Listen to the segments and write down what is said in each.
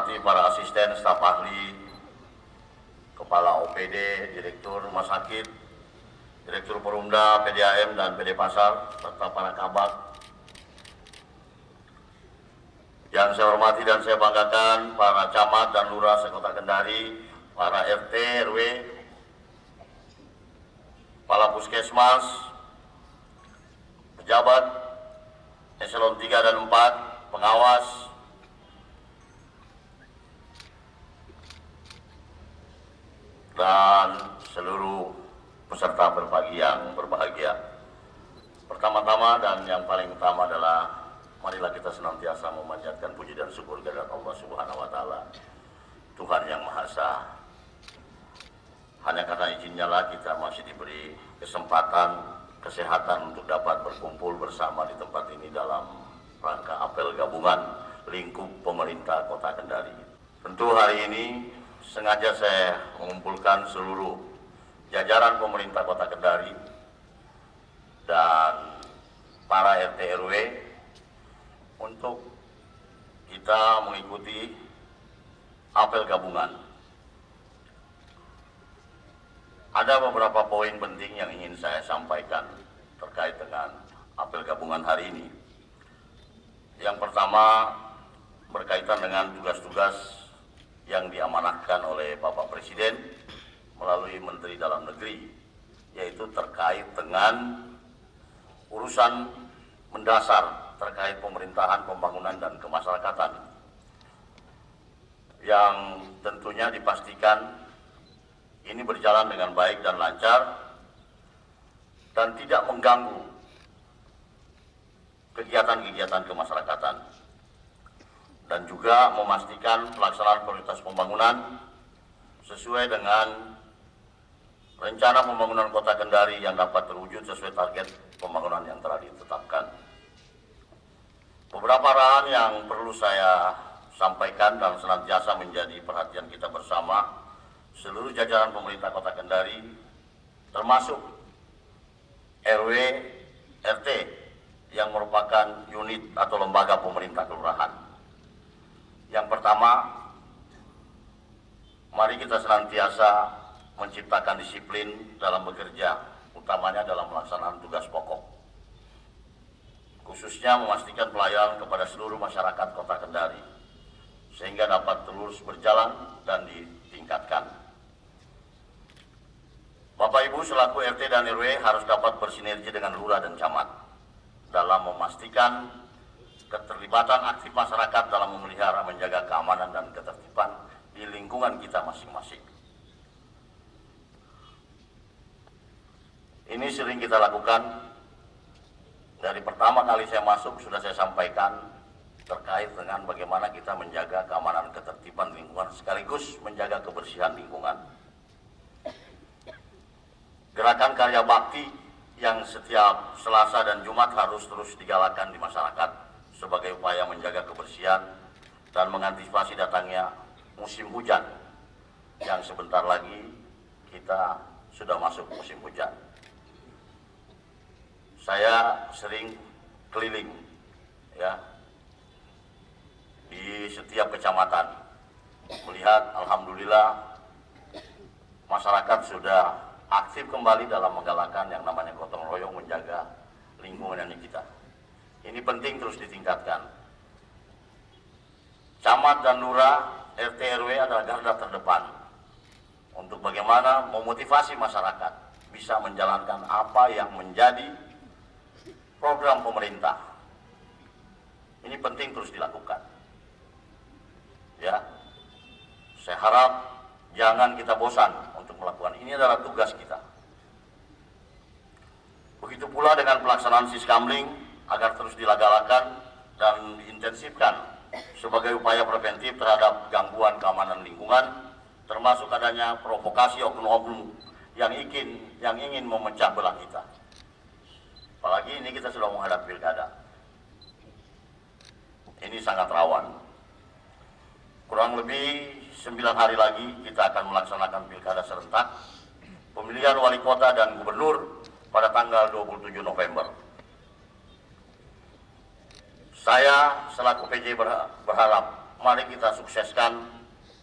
hormati para asisten, staf ahli, Kepala OPD, Direktur Rumah Sakit, Direktur Perumda, PDAM dan PD Pasar, serta para kabak. Yang saya hormati dan saya banggakan para camat dan lurah sekota Kendari, para RT, RW, kepala puskesmas, pejabat, eselon 3 dan 4, pengawas, dan seluruh peserta berbagi yang berbahagia. Pertama-tama dan yang paling utama adalah marilah kita senantiasa memanjatkan puji dan syukur kehadirat Allah Subhanahu wa taala, Tuhan yang Maha Esa. Hanya karena izinnya lah kita masih diberi kesempatan, kesehatan untuk dapat berkumpul bersama di tempat ini dalam rangka apel gabungan lingkup pemerintah Kota Kendari. Tentu hari ini sengaja saya mengumpulkan seluruh jajaran pemerintah Kota Kendari dan para RT RW untuk kita mengikuti apel gabungan. Ada beberapa poin penting yang ingin saya sampaikan terkait dengan apel gabungan hari ini. Yang pertama berkaitan dengan tugas-tugas yang diamanahkan oleh Bapak Presiden melalui Menteri Dalam Negeri, yaitu terkait dengan urusan mendasar terkait pemerintahan, pembangunan, dan kemasyarakatan yang tentunya dipastikan ini berjalan dengan baik dan lancar dan tidak mengganggu kegiatan-kegiatan kemasyarakatan, dan juga memastikan pelaksanaan prioritas pembangunan sesuai dengan rencana pembangunan Kota Kendari yang dapat terwujud sesuai target pembangunan yang telah ditetapkan. Beberapa arahan yang perlu saya sampaikan dan senantiasa menjadi perhatian kita bersama seluruh jajaran pemerintah Kota Kendari, termasuk RW, RT yang merupakan unit atau lembaga pemerintah kelurahan. Yang pertama, mari kita senantiasa menciptakan disiplin dalam bekerja, utamanya dalam pelaksanaan tugas pokok, khususnya memastikan pelayanan kepada seluruh masyarakat Kota Kendari sehingga dapat terus berjalan dan ditingkatkan. Bapak Ibu selaku RT dan RW harus dapat bersinergi dengan lurah dan camat dalam memastikan keterlibatan aktif masyarakat dalam memelihara, menjaga keamanan dan ketertiban di lingkungan kita masing-masing. Ini sering kita lakukan. Dari pertama kali saya masuk sudah saya sampaikan terkait dengan bagaimana kita menjaga keamanan ketertiban lingkungan sekaligus menjaga kebersihan lingkungan. Gerakan karya bakti yang setiap Selasa dan Jumat harus terus digalakan di masyarakat sebagai upaya menjaga kebersihan dan mengantisipasi datangnya musim hujan yang sebentar lagi kita sudah masuk musim hujan. Saya sering keliling ya di setiap kecamatan, melihat alhamdulillah masyarakat sudah aktif kembali dalam menggalakkan yang namanya gotong royong menjaga lingkungan kita. Ini penting terus ditingkatkan. Camat dan lurah, RT RW adalah garda terdepan untuk bagaimana memotivasi masyarakat bisa menjalankan apa yang menjadi program pemerintah. Ini penting terus dilakukan. Ya, saya harap jangan kita bosan untuk melakukan. Ini adalah tugas kita. Begitu pula dengan pelaksanaan siskamling agar terus dilagalakan dan diintensifkan sebagai upaya preventif terhadap gangguan keamanan lingkungan, termasuk adanya provokasi oknum-oknum yang ingin memecah belah kita. Apalagi ini kita sudah menghadapi pilkada. Ini sangat rawan. Kurang lebih 9 hari lagi kita akan melaksanakan pilkada serentak, pemilihan wali kota dan gubernur pada tanggal 27 November. Saya selaku PJ berharap mari kita sukseskan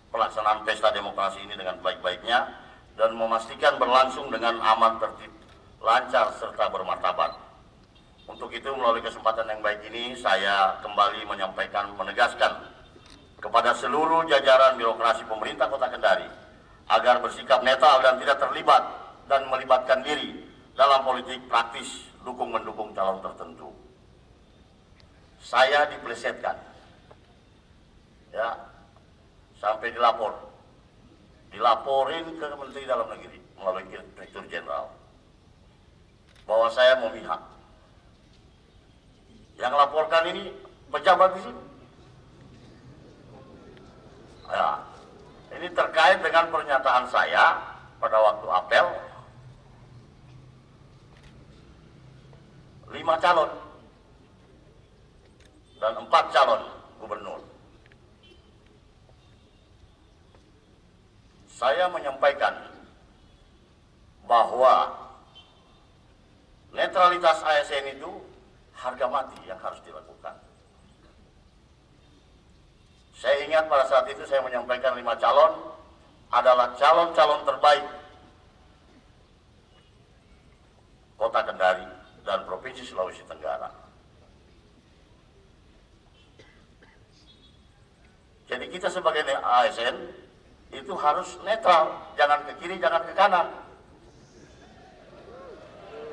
pelaksanaan pesta demokrasi ini dengan baik-baiknya dan memastikan berlangsung dengan aman, tertib, lancar, serta bermartabat. Untuk itu, melalui kesempatan yang baik ini, saya kembali menyampaikan, menegaskan kepada seluruh jajaran birokrasi pemerintah Kota Kendari agar bersikap netral dan tidak terlibat dan melibatkan diri dalam politik praktis dukung-mendukung calon tertentu. Saya diplesetkan, ya, sampai dilaporin ke Menteri Dalam Negeri melalui Direktur Jenderal bahwa saya memihak. Yang laporkan ini pejabat di sini. Ya, ini terkait dengan pernyataan saya pada waktu apel 5 calon dan 4 calon gubernur. Saya menyampaikan bahwa netralitas ASN itu harga mati yang harus dilakukan. Saya ingat pada saat itu saya menyampaikan 5 calon adalah calon-calon terbaik Kota Kendari dan Provinsi Sulawesi Tenggara. Jadi kita sebagai ASN itu harus netral, jangan ke kiri, jangan ke kanan.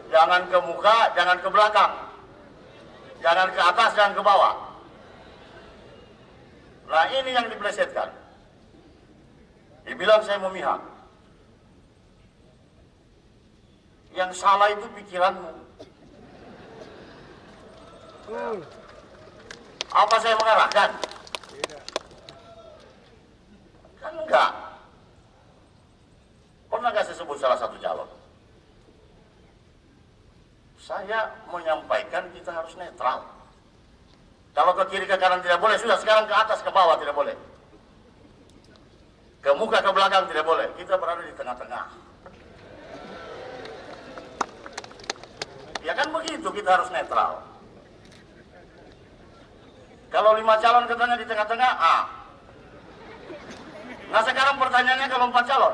Jangan ke muka, jangan ke belakang. Jangan ke atas, jangan ke bawah. Nah, ini yang dipelesetkan. Dibilang saya memihak. Yang salah itu pikiranmu. Apa saya mengarahkan? Kan enggak. Pernah nggak saya sebut salah satu calon? Saya menyampaikan kita harus netral. Kalau ke kiri ke kanan tidak boleh, sudah sekarang ke atas ke bawah tidak boleh. Ke muka ke belakang tidak boleh. Kita berada di tengah-tengah. Ya kan begitu, kita harus netral. Kalau 5 calon katanya di tengah-tengah, Nah sekarang pertanyaannya kalau 4 calon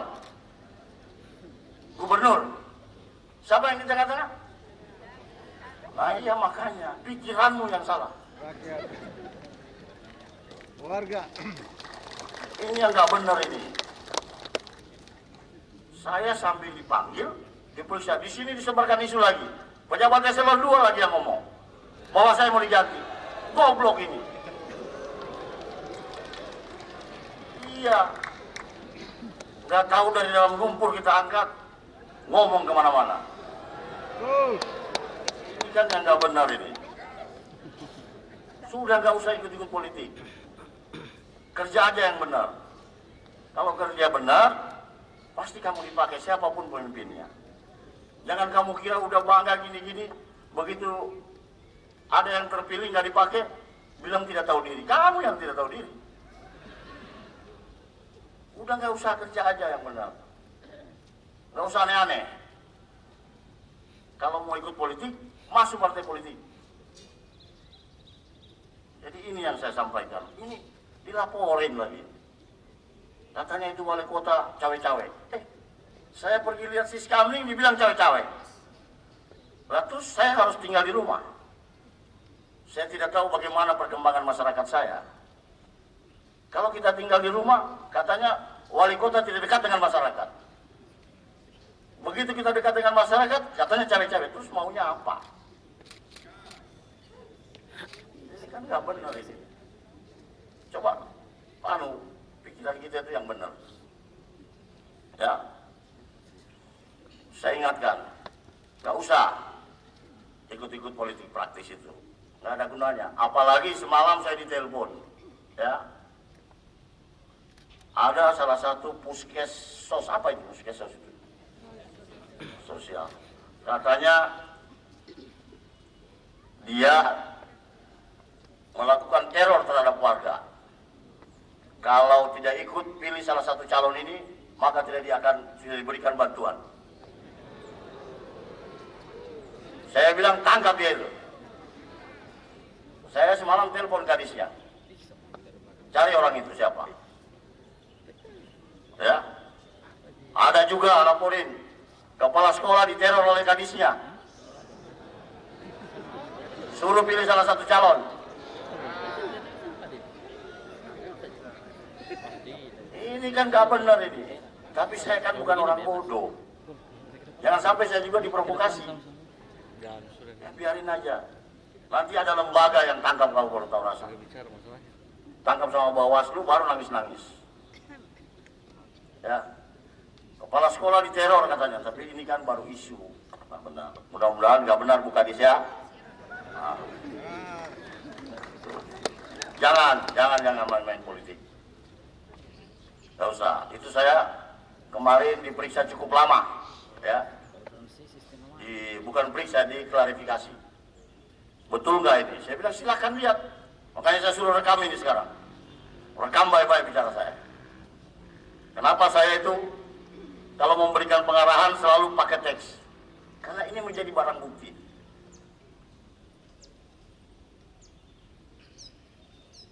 gubernur, siapa yang di tengah-tengah? Nah iya makanya, pikiranmu yang salah. Rakyat, warga. Ini yang nggak benar ini. Saya sambil dipanggil, diperiksa. Di sini disebarkan isu lagi. Pejabat eselon 2 lagi yang ngomong bahwa saya mau diganti. Goblok ini. Iya. Nggak tahu dari dalam lumpur kita angkat, ngomong kemana-mana. Ini kan yang nggak benar ini. Sudah nggak usah ikut-ikut politik. Kerja aja yang benar. Kalau kerja benar, pasti kamu dipakai siapapun pemimpinnya. Jangan kamu kira udah bangga gini-gini, begitu ada yang terpilih nggak dipakai, bilang tidak tahu diri. Kamu yang tidak tahu diri. Udah nggak usah kerja aja yang benar. Nggak usah aneh-aneh. Kalau mau ikut politik, masuk partai politik. Jadi ini yang saya sampaikan. Ini dilaporin lagi. Katanya itu wali kota cawe-cawe. Saya pergi lihat Siskamling dibilang cawe-cawe. Lalu saya harus tinggal di rumah. Saya tidak tahu bagaimana perkembangan masyarakat saya. Kalau kita tinggal di rumah, katanya wali kota tidak dekat dengan masyarakat. Begitu kita dekat dengan masyarakat, katanya cawe-cawe. Terus maunya apa? Ini kan nggak benar ini. Coba, pikiran kita itu yang benar. Ya, saya ingatkan, nggak usah ikut-ikut politik praktis itu. Nggak ada gunanya. Apalagi semalam saya ditelepon, ya. Ada salah satu puskesos, apa itu puskesos itu? Sosial. Katanya dia melakukan teror terhadap warga. Kalau tidak ikut pilih salah satu calon ini, maka tidak diberikan bantuan. Saya bilang tangkap dia itu. Saya semalam telepon gadisnya. Cari orang itu siapa. Ya. Ada juga laporin kepala sekolah diteror oleh kadisnya. Suruh pilih salah satu calon. Ini kan gak benar ini. Tapi saya kan bukan orang bodoh. Jangan sampai saya juga diprovokasi. Ya, biarin aja. Nanti ada lembaga yang tangkap kalau tahu rasa. Tangkap sama Bawaslu baru nangis-nangis. Ya. Kepala sekolah diteror katanya, tapi ini kan baru isu. Nggak benar. Mudah-mudahan nggak benar Bu Kadis ya. Nah. Jangan main-main politik. Nggak usah. Itu saya kemarin diperiksa cukup lama, ya. Bukan periksa, diklarifikasi. Betul nggak ini? Saya bilang silakan lihat. Makanya saya suruh rekam ini sekarang. Rekam baik-baik bicara saya. Kenapa saya itu kalau memberikan pengarahan selalu pakai teks? Karena ini menjadi barang bukti.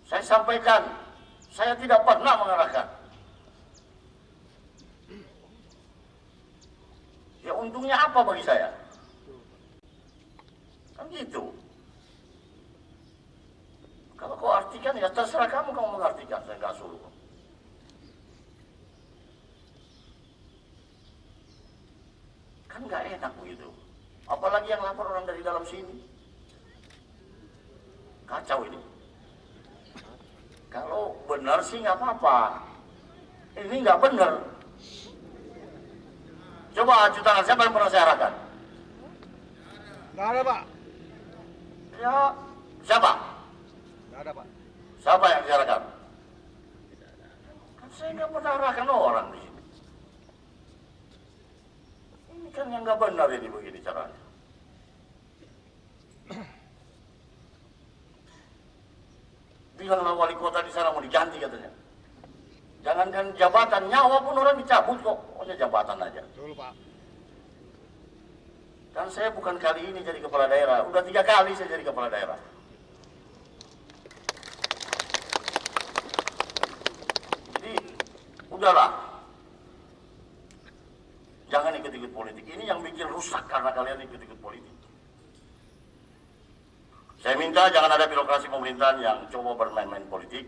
Saya sampaikan, saya tidak pernah mengarahkan. Ya untungnya apa bagi saya? Kan gitu. Kalau kau artikan ya terserah kamu mengartikan, saya nggak suruh. Kan nggak enak begitu. Apalagi yang lapor orang dari dalam sini. Kacau ini. Kalau benar sih nggak apa-apa. Ini nggak benar. Coba ajudan tangan siapa yang pernah saya arahkan? Nggak ada, Pak. Ya, siapa? Nggak ada, Pak. Siapa yang diarahkan? Kan saya nggak pernah arahkan orang di sini. Ini kan yang nggak benar ini begini caranya. Bilanglah wali kota di sana mau diganti katanya. Jangankan jabatan, nyawa pun orang dicabut kok. Pokoknya jabatan aja. Betul, Pak. Kan saya bukan kali ini jadi kepala daerah. Udah 3 kali saya jadi kepala daerah. Jadi, udahlah. Jangan ikut-ikut politik. Ini yang bikin rusak karena kalian ikut-ikut politik. Saya minta jangan ada birokrasi pemerintahan yang coba bermain-main politik,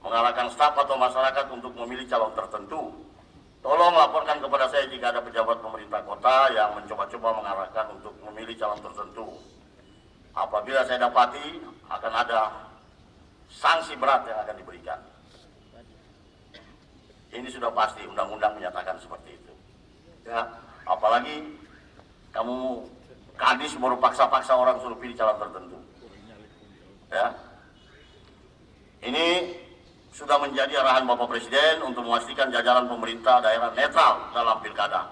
mengalahkan staf atau masyarakat untuk memilih calon tertentu. Tolong laporkan kepada saya jika ada pejabat pemerintah kota yang mencoba-coba mengarahkan untuk memilih calon tertentu. Apabila saya dapati, akan ada sanksi berat yang akan diberikan. Ini sudah pasti, undang-undang menyatakan seperti itu. Ya, apalagi kamu kadis baru paksa-paksa orang suruh pilih calon tertentu. Ya, ini sudah menjadi arahan Bapak Presiden untuk memastikan jajaran pemerintah daerah netral dalam pilkada.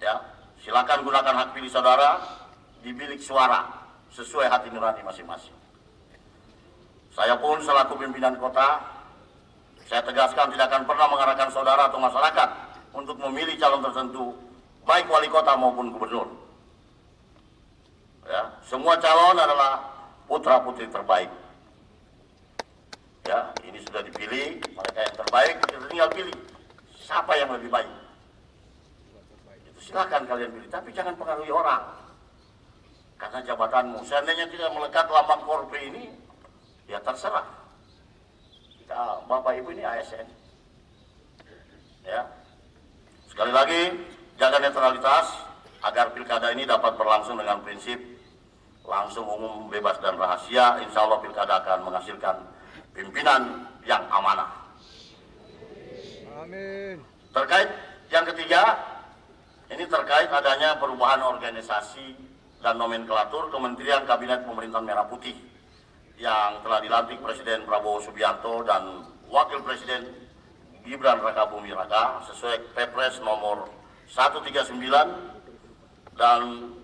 Ya, silakan gunakan hak pilih saudara di bilik suara sesuai hati nurani masing-masing. Saya pun selaku pimpinan kota, saya tegaskan tidak akan pernah mengarahkan saudara atau masyarakat untuk memilih calon tertentu, baik wali kota maupun gubernur. Ya, semua calon adalah putra-putri terbaik. Ya, ini sudah dipilih, mereka yang terbaik, kita tinggal pilih siapa yang lebih baik. Itu silakan kalian pilih, tapi jangan pengaruhi orang. Karena jabatanmu, seandainya tidak melekat lambang Korpe ini, ya terserah. Kita, Bapak Ibu ini ASN. Ya, sekali lagi jaga netralitas agar pilkada ini dapat berlangsung dengan prinsip langsung, umum, bebas dan rahasia. Insya Allah pilkada akan menghasilkan pimpinan yang amanah. Amin. Terkait yang ketiga, ini terkait adanya perubahan organisasi dan nomenklatur Kementerian Kabinet Pemerintahan Merah Putih yang telah dilantik Presiden Prabowo Subianto dan Wakil Presiden Gibran Rakabuming Raka sesuai Perpres nomor 139 dan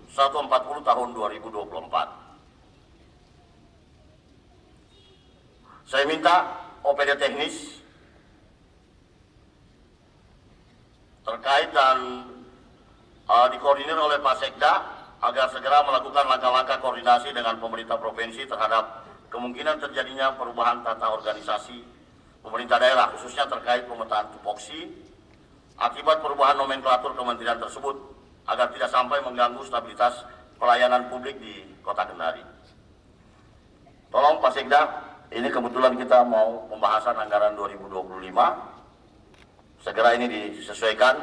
140 tahun 2024. Saya minta OPD teknis terkait dan dikoordinir oleh Pak Sekda agar segera melakukan langkah-langkah koordinasi dengan pemerintah provinsi terhadap kemungkinan terjadinya perubahan tata organisasi pemerintah daerah, khususnya terkait pemetaan tupoksi akibat perubahan nomenklatur kementerian tersebut agar tidak sampai mengganggu stabilitas pelayanan publik di Kota Kendari. Tolong Pak Sekda, ini kebetulan kita mau pembahasan anggaran 2025, segera ini disesuaikan,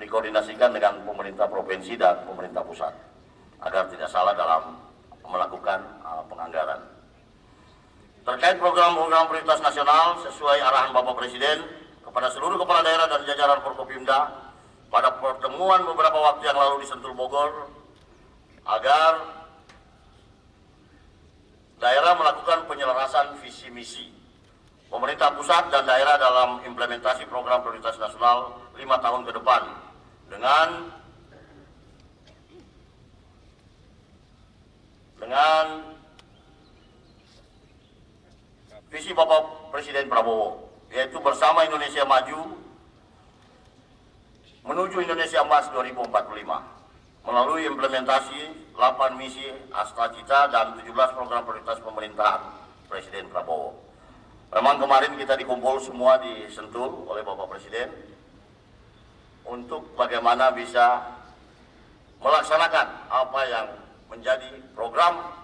dikoordinasikan dengan pemerintah provinsi dan pemerintah pusat, agar tidak salah dalam melakukan penganggaran. Terkait program-program prioritas nasional sesuai arahan Bapak Presiden kepada seluruh kepala daerah dan jajaran Forkopimda pada pertemuan beberapa waktu yang lalu di Sentul Bogor, agar daerah melakukan penyelarasan visi misi pemerintah pusat dan daerah dalam implementasi program prioritas nasional 5 tahun ke depan dengan visi Bapak Presiden Prabowo, yaitu bersama Indonesia Maju menuju Indonesia Emas 2045 melalui implementasi 8 misi Astacita dan 17 program prioritas pemerintahan Presiden Prabowo. Memang kemarin kita dikumpul semua di Sentul oleh Bapak Presiden untuk bagaimana bisa melaksanakan apa yang menjadi program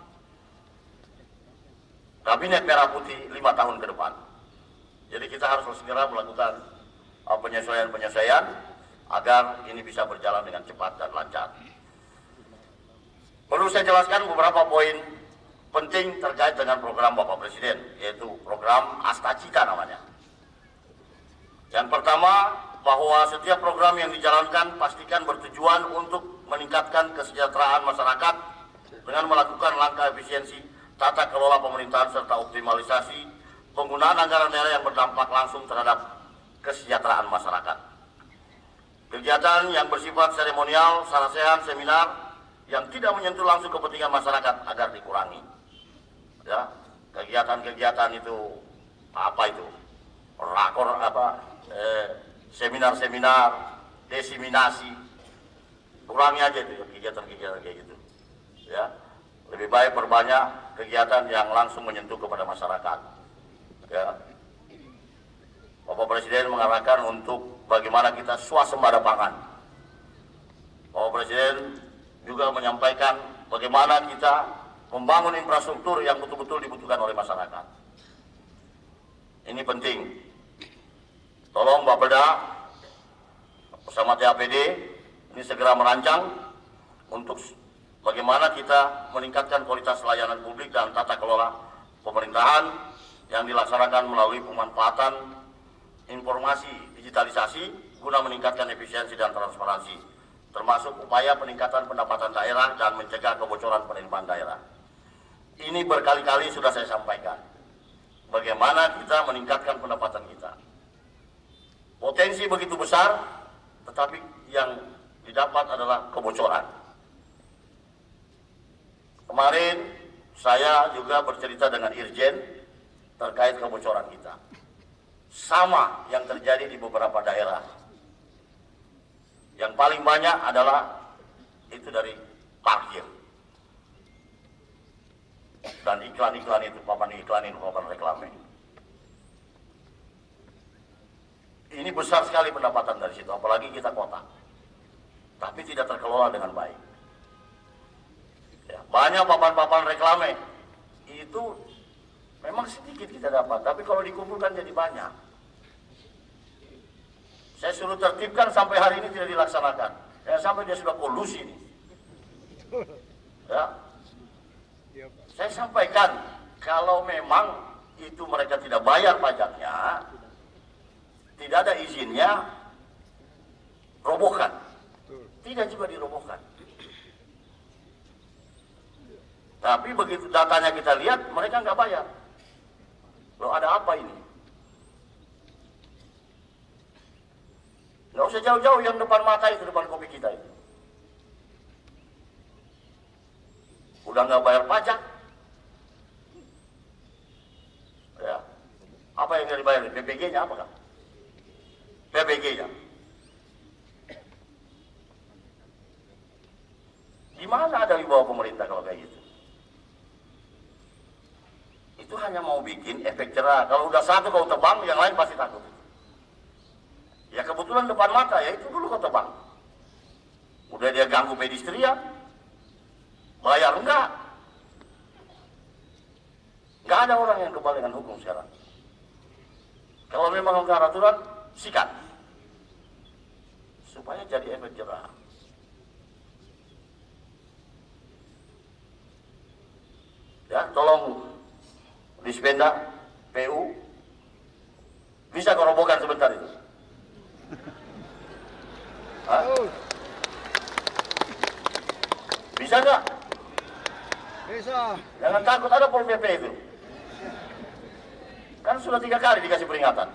Kabinet Merah Putih 5 tahun ke depan. Jadi kita harus segera melakukan penyesuaian-penyesuaian agar ini bisa berjalan dengan cepat dan lancar. Perlu saya jelaskan beberapa poin penting terkait dengan program Bapak Presiden, yaitu program Astacita namanya. Yang pertama, bahwa setiap program yang dijalankan pastikan bertujuan untuk meningkatkan kesejahteraan masyarakat dengan melakukan langkah efisiensi tata kelola pemerintahan serta optimalisasi penggunaan anggaran daerah yang berdampak langsung terhadap kesejahteraan masyarakat. Kegiatan yang bersifat seremonial, sarasehan, seminar yang tidak menyentuh langsung kepentingan masyarakat agar dikurangi. Ya, kegiatan-kegiatan itu apa itu? Rakor seminar-seminar, desiminasi, kurangi aja itu kegiatan-kegiatan kayak gitu. Ya, lebih baik perbanyak kegiatan yang langsung menyentuh kepada masyarakat. Ya, Bapak Presiden mengarahkan untuk bagaimana kita swasembada pangan. Bapak Presiden juga menyampaikan bagaimana kita membangun infrastruktur yang betul-betul dibutuhkan oleh masyarakat. Ini penting. Tolong Bapeda bersama TAPD ini segera merancang untuk bagaimana kita meningkatkan kualitas layanan publik dan tata kelola pemerintahan yang dilaksanakan melalui pemanfaatan informasi digitalisasi guna meningkatkan efisiensi dan transparansi, termasuk upaya peningkatan pendapatan daerah dan mencegah kebocoran penerimaan daerah. Ini berkali-kali sudah saya sampaikan, bagaimana kita meningkatkan pendapatan kita. Potensi begitu besar, tetapi yang didapat adalah kebocoran. Kemarin saya juga bercerita dengan Irjen terkait kebocoran kita. Sama yang terjadi di beberapa daerah. Yang paling banyak adalah itu dari parkir. Dan iklan-iklan itu, papan reklame. Ini besar sekali pendapatan dari situ, apalagi kita kota. Tapi tidak terkelola dengan baik. Ya, banyak papan-papan reklame itu memang sedikit kita dapat, tapi kalau dikumpulkan jadi banyak. Saya suruh tertibkan sampai hari ini tidak dilaksanakan. Ya, sampai dia sudah kolusi nih. Ya. Saya sampaikan kalau memang itu mereka tidak bayar pajaknya, tidak ada izinnya, robohkan. Tidak juga dirobohkan. Tapi begitu datanya kita lihat, mereka nggak bayar. Loh, ada apa ini? Nggak usah jauh-jauh, yang depan mata itu, depan kopi kita itu. Udah nggak bayar pajak. Ya. Apa yang nggak dibayar? PPG-nya apa kan? PPG-nya. Di mana ada di bawah pemerintah kalau kayak gitu? Itu hanya mau bikin efek jerah. Kalau udah satu kau tebang, yang lain pasti takut. Ya kebetulan depan mata, ya itu dulu kau tebang. Udah dia ganggu pedestrian, bayar enggak? Enggak ada orang yang kebal dengan hukum sekarang. Kalau memang enggak aturan, sikat. Supaya jadi efek jerah. Ya, tolong Dispenda, PU, bisa kau robohkan sebentar itu. Hah? Bisa nggak? Bisa. Jangan takut, ada Pol PP itu. Kan sudah 3 kali dikasih peringatan.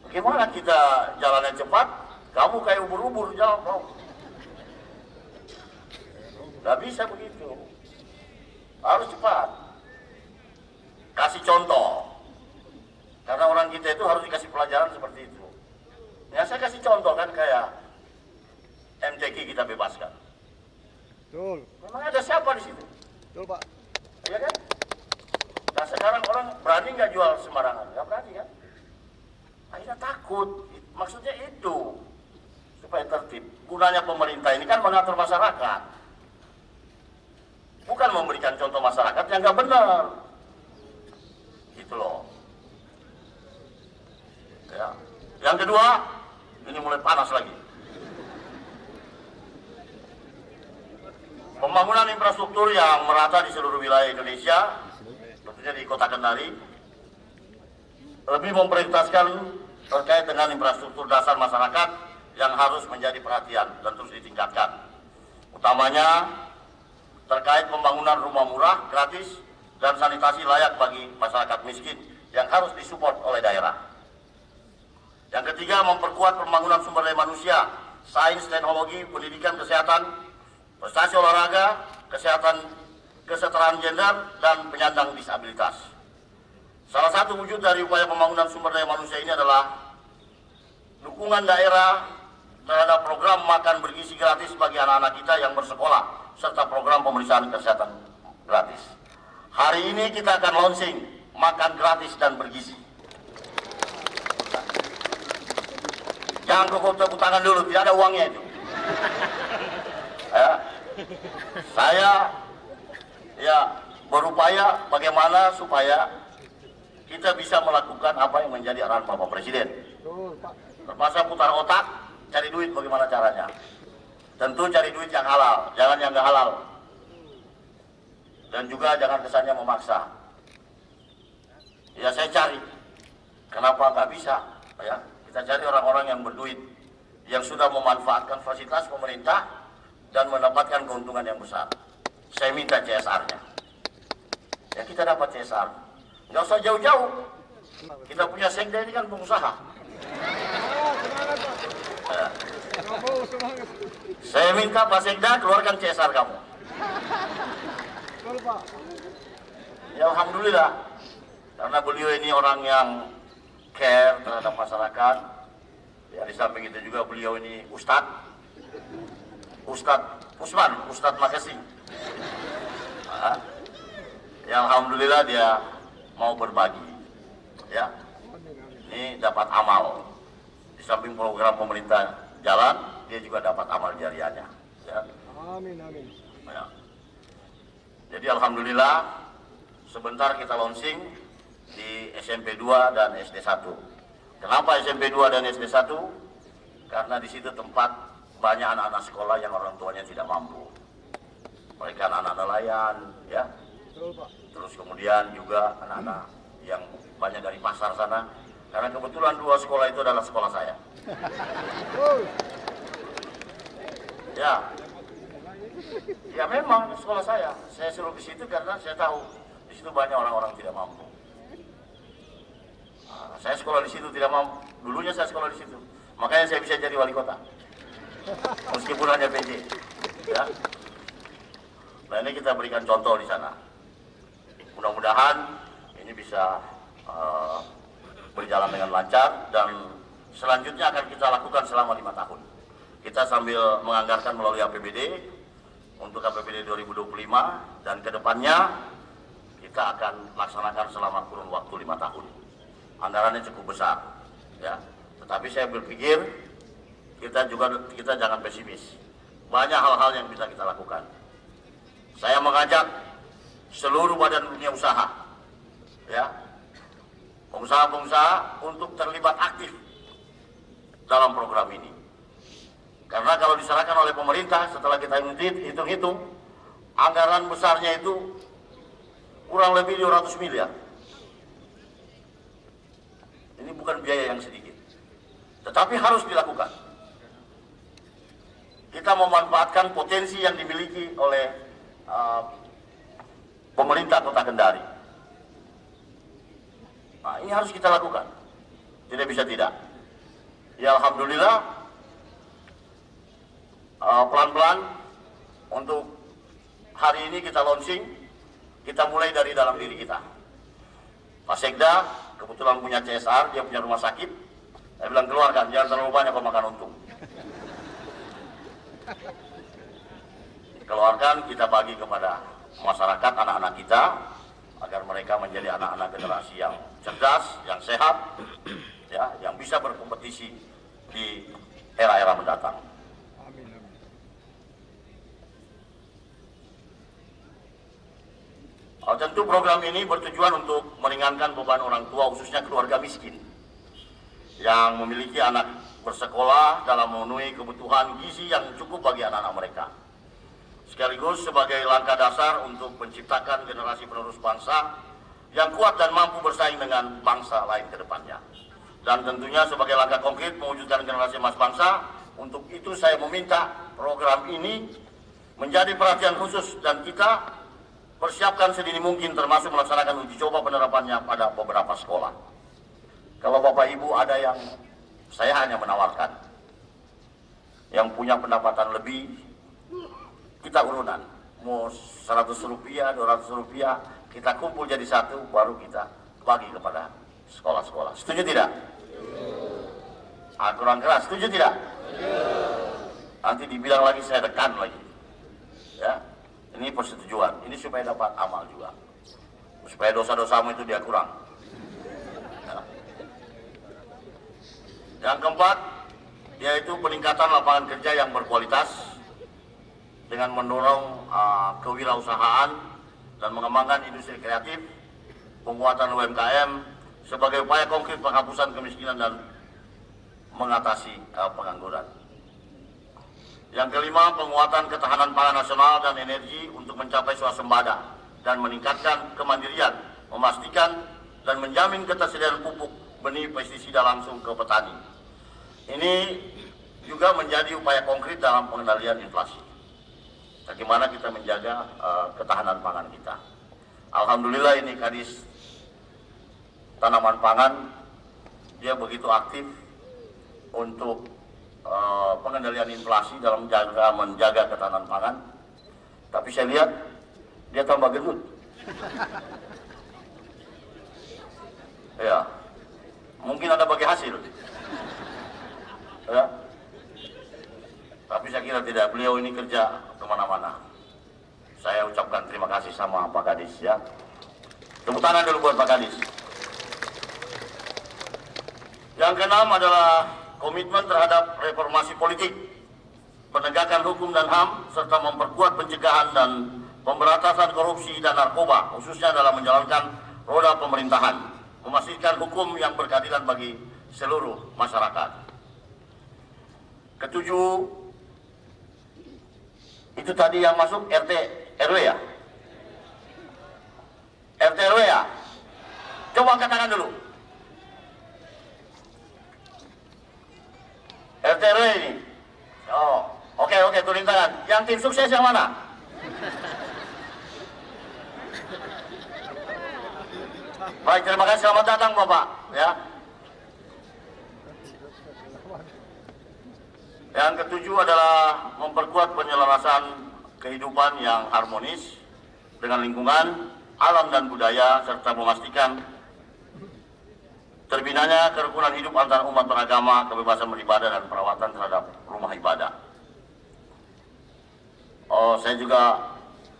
Bagaimana kita jalannya cepat, kamu kayak ubur-ubur jalan kau. Nggak bisa begitu. Harus cepat. Kasih contoh. Karena orang kita itu harus dikasih pelajaran seperti itu. Ya saya kasih contoh kan kayak MTQ kita bebaskan. Betul. Memang ada siapa di situ? Betul, Pak. Iya kan? Nah sekarang orang berani nggak jual sembarangan? Nggak berani kan? Akhirnya takut. Maksudnya itu. Supaya tertib. Gunanya pemerintah ini kan mengatur masyarakat. Bukan memberikan contoh masyarakat yang nggak benar. Gitu loh. Ya. Yang kedua, ini mulai panas lagi. Pembangunan infrastruktur yang merata di seluruh wilayah Indonesia, tentunya di Kota Kendari, lebih memprioritaskan terkait dengan infrastruktur dasar masyarakat yang harus menjadi perhatian dan terus ditingkatkan. Utamanya terkait pembangunan rumah murah, gratis, dan sanitasi layak bagi masyarakat miskin yang harus disupport oleh daerah. Yang ketiga, memperkuat pembangunan sumber daya manusia, sains, teknologi, pendidikan, kesehatan, prestasi olahraga, kesehatan, kesetaraan gender, dan penyandang disabilitas. Salah satu wujud dari upaya pembangunan sumber daya manusia ini adalah dukungan daerah terhadap program makan bergizi gratis bagi anak-anak kita yang bersekolah, serta program pemeriksaan kesehatan gratis. Hari ini kita akan launching makan gratis dan bergizi. Jangan kau tepuk tangan dulu, tidak ada uangnya itu. Ya. Saya berupaya bagaimana supaya kita bisa melakukan apa yang menjadi arahan Bapak Presiden. Betul, Pak. Terpaksa putar otak, cari duit bagaimana caranya. Tentu cari duit yang halal, jangan yang nggak halal. Dan juga jangan kesannya memaksa. Ya saya cari, kenapa nggak bisa? Ya, kita cari orang-orang yang berduit, yang sudah memanfaatkan fasilitas pemerintah dan mendapatkan keuntungan yang besar. Saya minta CSR-nya. Ya kita dapat CSR. Nggak usah jauh-jauh. Kita punya sekda ini kan pengusaha. Semangat, Pak. Ya. Kamu semangat. Saya minta Pak Sekda keluarkan CSR kamu. Betul, Pak. Ya alhamdulillah. Karena beliau ini orang yang care terhadap masyarakat. Ya di samping itu juga beliau ini Ustadz Usman, Ustadz Makasih. Nah, ya alhamdulillah dia mau berbagi. Ya, ini dapat amal. Di samping program pemerintah jalan, dia juga dapat amal jariahnya. Ya. Amin, amin. Ya. Jadi alhamdulillah sebentar kita launching di SMP 2 dan SD 1. Kenapa SMP 2 dan SD 1? Karena di situ tempat banyak anak-anak sekolah yang orang tuanya tidak mampu. Mereka anak-anak nelayan, ya. Betul, Pak. Terus kemudian juga anak-anak yang banyak dari pasar sana. Karena kebetulan 2 sekolah itu adalah sekolah saya. Betul. Ya. Ya memang sekolah saya. Saya suruh ke situ karena saya tahu di situ banyak orang-orang tidak mampu. Nah, saya sekolah di situ tidak mampu. Dulunya saya sekolah di situ. Makanya saya bisa jadi wali kota. Meskipun hanya PJ. Ya. Nah ini kita berikan contoh di sana. Mudah-mudahan ini bisa berjalan dengan lancar dan selanjutnya akan kita lakukan selama 5 tahun. Kita sambil menganggarkan melalui APBD untuk APBD 2025 dan kedepannya kita akan laksanakan selama kurun waktu 5 tahun. Anggarannya cukup besar, ya. Tetapi saya berpikir kita jangan pesimis. Banyak hal-hal yang bisa kita lakukan. Saya mengajak seluruh badan dunia usaha, ya, pengusaha-pengusaha untuk terlibat aktif dalam program ini. Karena kalau diserahkan oleh pemerintah, setelah kita hitung-hitung, anggaran besarnya itu kurang lebih 200 miliar. Ini bukan biaya yang sedikit, tetapi harus dilakukan. Kita memanfaatkan potensi yang dimiliki oleh pemerintah Kota Kendari. Nah, ini harus kita lakukan. Tidak bisa tidak. Ya, alhamdulillah, pelan-pelan untuk hari ini kita launching. Kita mulai dari dalam diri kita. Pak Sekda kebetulan punya CSR, dia punya rumah sakit. Saya bilang keluarkan, jangan terlalu banyak kalau makan untung. Keluarkan, kita bagi kepada masyarakat, anak-anak kita, agar mereka menjadi anak-anak generasi yang cerdas, yang sehat, ya, yang bisa berkompetisi di era-era mendatang. Amin, amin. Tentu program ini bertujuan untuk meringankan beban orang tua, khususnya keluarga miskin yang memiliki anak bersekolah dalam memenuhi kebutuhan gizi yang cukup bagi anak-anak mereka. Sekaligus sebagai langkah dasar untuk menciptakan generasi penerus bangsa yang kuat dan mampu bersaing dengan bangsa lain ke depannya. Dan tentunya sebagai langkah konkret mewujudkan generasi emas bangsa, untuk itu saya meminta program ini menjadi perhatian khusus dan kita persiapkan sedini mungkin, termasuk melaksanakan uji coba penerapannya pada beberapa sekolah. Kalau Bapak Ibu ada yang, saya hanya menawarkan, yang punya pendapatan lebih, kita urunan. Mau 100 rupiah, 200 rupiah, kita kumpul jadi satu, baru kita bagi kepada sekolah-sekolah. Setuju tidak? Kurang keras, setuju tidak? Nanti dibilang lagi, saya tekan lagi. Ya. Ini persetujuan, ini supaya dapat amal juga, supaya dosa-dosamu itu dia kurang. Ya. Yang keempat, yaitu peningkatan lapangan kerja yang berkualitas dengan mendorong kewirausahaan dan mengembangkan industri kreatif, penguatan UMKM sebagai upaya konkret penghapusan kemiskinan dan mengatasi pengangguran. Yang kelima, penguatan ketahanan pangan nasional dan energi untuk mencapai swasembada dan meningkatkan kemandirian, memastikan dan menjamin ketersediaan pupuk, benih, pestisida langsung ke petani. Ini juga menjadi upaya konkret dalam pengendalian inflasi. Bagaimana kita menjaga ketahanan pangan kita. Alhamdulillah ini Kadis Tanaman Pangan, dia begitu aktif untuk pengendalian inflasi dalam menjaga ketahanan pangan. Tapi saya lihat dia tambah gendut. Ya, mungkin ada bagi hasil. Ya. Tapi saya kira tidak, beliau ini kerja kemana-mana. Saya ucapkan terima kasih sama Pak Kadis, ya. Tepuk tangan dulu buat Pak Kadis. Yang keenam adalah komitmen terhadap reformasi politik, penegakan hukum dan HAM, serta memperkuat pencegahan dan pemberantasan korupsi dan narkoba, khususnya dalam menjalankan roda pemerintahan, memastikan hukum yang berkeadilan bagi seluruh masyarakat. Ketujuh, itu tadi yang masuk RT RW ya? RT RW ya? Coba angkat tangan dulu. RT RW ini. Oh, oke, turunin tangan. Yang tim sukses yang mana? Baik, terima kasih. Selamat datang Bapak. Ya. Yang ketujuh adalah memperkuat penyelarasan kehidupan yang harmonis dengan lingkungan, alam dan budaya, serta memastikan terbinanya kerukunan hidup antar umat beragama, kebebasan beribadah dan perawatan terhadap rumah ibadah. Saya juga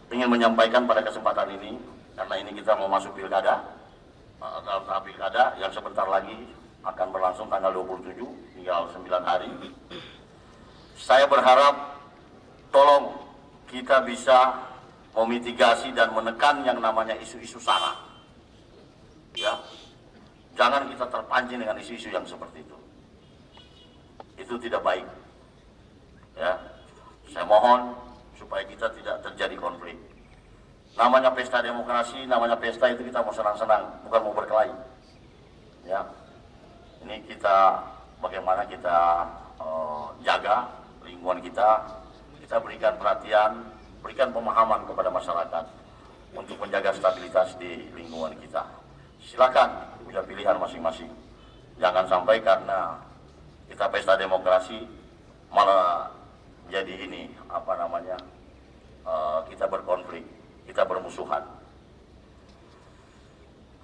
ingin menyampaikan pada kesempatan ini, karena ini kita mau masuk pilkada, dalam tahap pilkada yang sebentar lagi akan berlangsung tanggal 27, tinggal 9 hari. Saya berharap tolong kita bisa memitigasi dan menekan yang namanya isu-isu sara. Ya, jangan kita terpancing dengan isu-isu yang seperti itu. Itu tidak baik. Ya, saya mohon supaya kita tidak terjadi konflik. Namanya pesta demokrasi, namanya pesta itu kita mau senang-senang, bukan mau berkelahi. Ya, ini kita bagaimana kita jaga lingkungan kita berikan perhatian, berikan pemahaman kepada masyarakat untuk menjaga stabilitas di lingkungan kita. Silakan punya pilihan masing-masing. Jangan sampai karena kita pesta demokrasi malah jadi ini kita berkonflik, kita bermusuhan.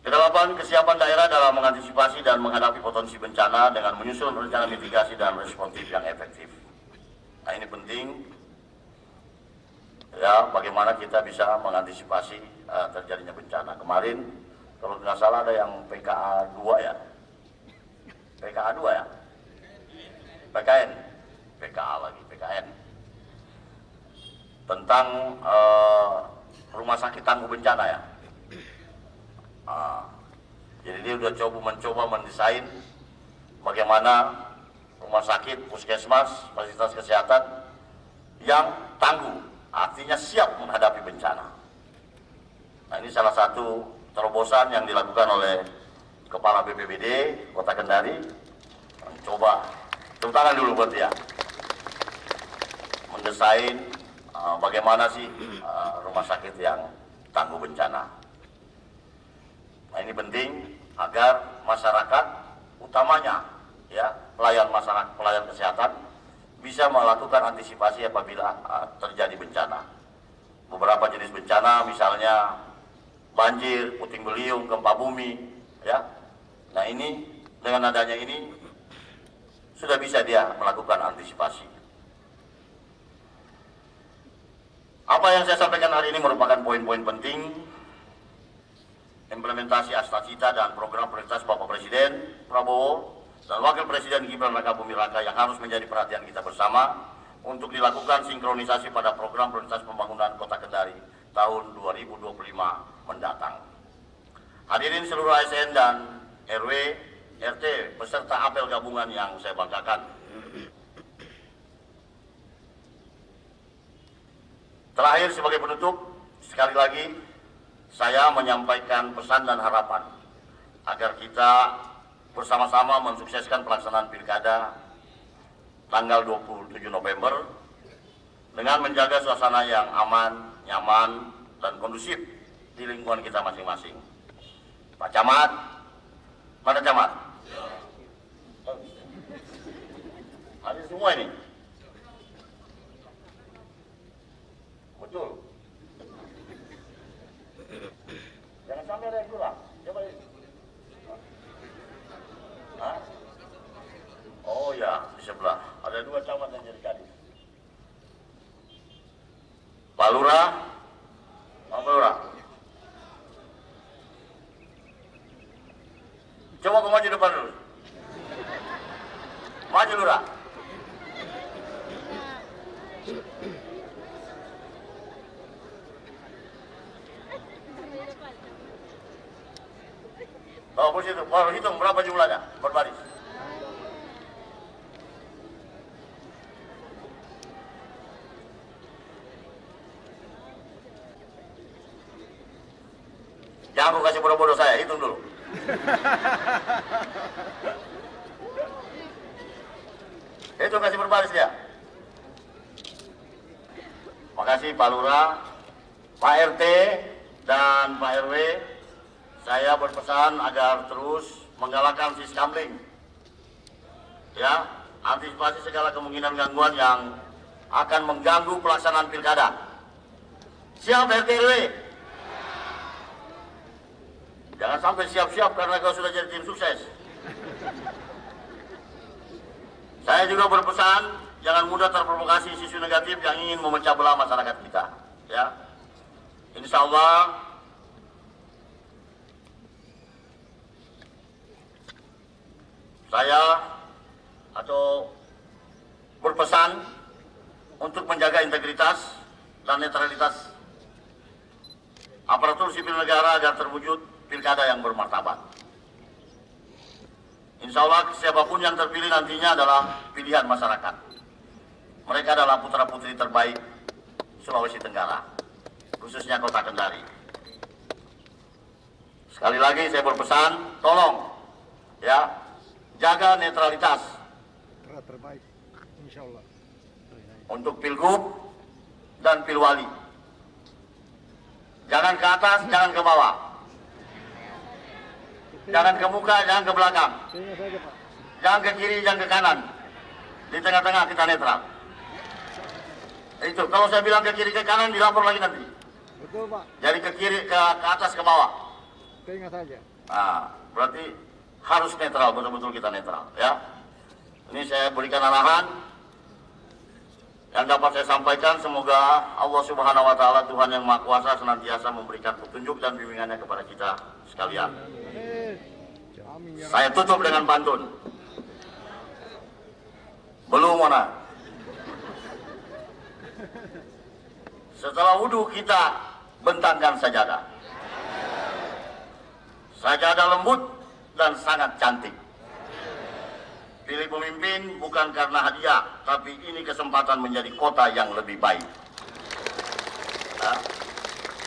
Kedalaman kesiapan daerah dalam mengantisipasi dan menghadapi potensi bencana dengan menyusun rencana mitigasi dan responsif yang efektif. Nah, ini penting ya, bagaimana kita bisa mengantisipasi terjadinya bencana. Kemarin kalau tidak salah ada yang PKA 2 ya, PKA 2 ya, PKN, PKA lagi, PKN, tentang rumah sakit tangguh bencana ya. Jadi dia udah mencoba mendesain bagaimana rumah sakit, puskesmas, fasilitas kesehatan yang tangguh, artinya siap menghadapi bencana. Nah, ini salah satu terobosan yang dilakukan oleh Kepala BPBD Kota Kendari, mencoba, tepuk tangan dulu buat dia, mendesain bagaimana sih rumah sakit yang tangguh bencana. Nah, ini penting agar masyarakat, utamanya ya pelayan kesehatan, bisa melakukan antisipasi apabila terjadi bencana. Beberapa jenis bencana misalnya banjir, puting beliung, gempa bumi, ya. Nah, ini dengan adanya ini sudah bisa dia melakukan antisipasi. Apa yang saya sampaikan hari ini merupakan poin-poin penting implementasi Astacita dan program prioritas Bapak Presiden Prabowo dan Wakil Presiden Gibran Rakabuming Raka yang harus menjadi perhatian kita bersama untuk dilakukan sinkronisasi pada program prioritas pembangunan Kota Kendari tahun 2025 mendatang. Hadirin seluruh ASN dan RW, RT beserta apel gabungan yang saya banggakan. Terakhir sebagai penutup, sekali lagi saya menyampaikan pesan dan harapan agar kita bersama-sama mensukseskan pelaksanaan pilkada tanggal 27 November dengan menjaga suasana yang aman, nyaman, dan kondusif di lingkungan kita masing-masing. Pak Camat, mana Camat? Hadir semua ini. Betul. Jangan sampai ada yang kurang. Coba ini. Hah? Oh ya, di sebelah. Ada 2 camat yang jadi kadis. Pak Lurah, Pak Lurah. Coba kau maju depan dulu. Maju Lurah. Oh, bos itu, baru hitung berapa jumlahnya, berbaris. Jangan kau kasih bodoh-bodoh saya, hitung dulu. Itu kasih berbaris dia. Makasih Pak Lurah, Pak RT, dan Pak RW. Saya berpesan agar terus menggalakkan siskamling, ya, antisipasi segala kemungkinan gangguan yang akan mengganggu pelaksanaan pilkada. Siap RT RW? Jangan sampai siap-siap karena kau sudah jadi tim sukses. Saya juga berpesan jangan mudah terprovokasi isu negatif yang ingin memecah belah masyarakat kita. Ya, insya Allah saya atau berpesan untuk menjaga integritas dan netralitas aparatur sipil negara agar terwujud pilkada yang bermartabat. Insya Allah siapapun yang terpilih nantinya adalah pilihan masyarakat. Mereka adalah putra-putri terbaik Sulawesi Tenggara, khususnya Kota Kendari. Sekali lagi saya berpesan, tolong ya, jaga netralitas Terbaik. Insya Allah. untuk pilgub dan pilwali. Jangan ke atas, jangan ke bawah. Jangan ke muka, jangan ke belakang. Tengah saja Pak. Jangan ke kiri, jangan ke kanan. Di tengah-tengah kita netral. Itu, kalau saya bilang ke kiri ke kanan dilapor lagi nanti. Betul Pak. Jadi ke kiri, ke atas, ke bawah. Tengah saja. Nah, berarti harus netral, betul-betul kita netral. Ya, ini saya berikan arahan yang dapat saya sampaikan. Semoga Allah Subhanahu Wa Taala, Tuhan yang Maha Kuasa, senantiasa memberikan petunjuk dan bimbingannya kepada kita sekalian. Amin. Amin ya Saya tutup dengan pantun. Belum mana? Setelah wudhu kita bentangkan sajadah. Sajadah lembut dan sangat cantik. Pilih pemimpin bukan karena hadiah, tapi ini kesempatan menjadi kota yang lebih baik. Nah,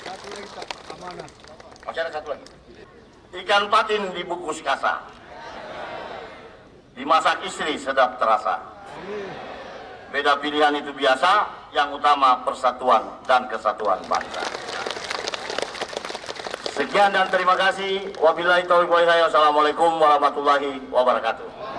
Satu lagi Pak. Amanah. masih ada satu lagi. Ikan patin dibungkus kasa. Dimasak istri sedap terasa. Amin. Beda pilihan itu biasa, yang utama persatuan dan kesatuan bangsa. Sekian dan terima kasih. Wabillahi taufiq wal hidayah. Wassalamualaikum warahmatullahi wabarakatuh.